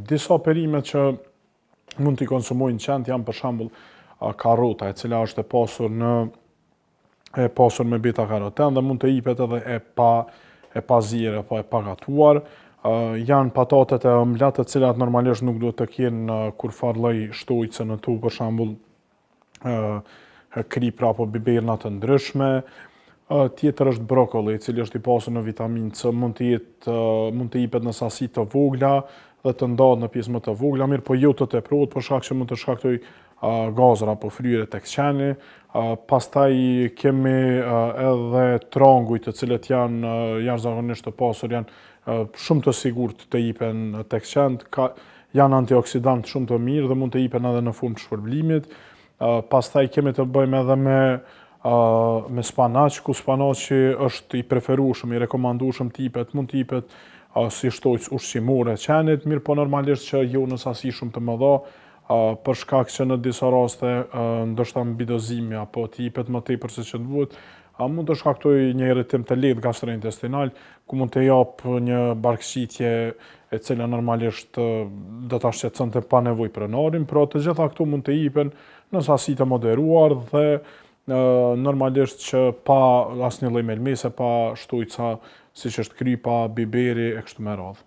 Disa perimet që mund t'i konsumojnë qentë janë për shembull karrota, e cila është e pasur me beta karoten dhe mund të jipet edhe e pa zire apo e pa gatuar. Janë patatet e ëmbla, të cilat normalisht nuk duhet të kenë kurfar lloj shtojse në to, për shembull kripra apo biberna të ndryshme. Tjetër është brokoli, i cili është i pasur në vitaminë C, mund të jipet në sasi të vogla dhe të ndahet në pjesë më të vogla, mirë po jo të tepruar për shkak që mund të shkaktoj gazra apo fryre tek qeni. Pastaj kemi edhe trangujt, të cilët janë jashtëzakonisht të pasur, janë shumë të sigurt të jipen tek qent, janë antioksidant shumë të mirë dhe mund të jipen edhe në formë të shpërblimit. Pastaj kemi të bëjmë edhe me spanaq, ku spanaqi është i preferueshëm, i rekomandueshëm të jipet, mund të jipet si shtojcë ushqimore qenit, mirë po normalisht që jo në sasi shumë të mëdha, për shkak që në disa raste ndoshta mbidozimi apo të jipet më tepër se që duhet, mund të shkaktojë një irritim të lehtë gastrointestinal, ku mund të jap një barkëqitje e cila normalisht do ta shqetësonte pa nevojë pronarin, pra të gjitha këto mund të jipen në sasi të moderuar dhe normalisht që pa asnjë lloj melmese, pa shtojca siç është krypa, biberi e kështu me radhë.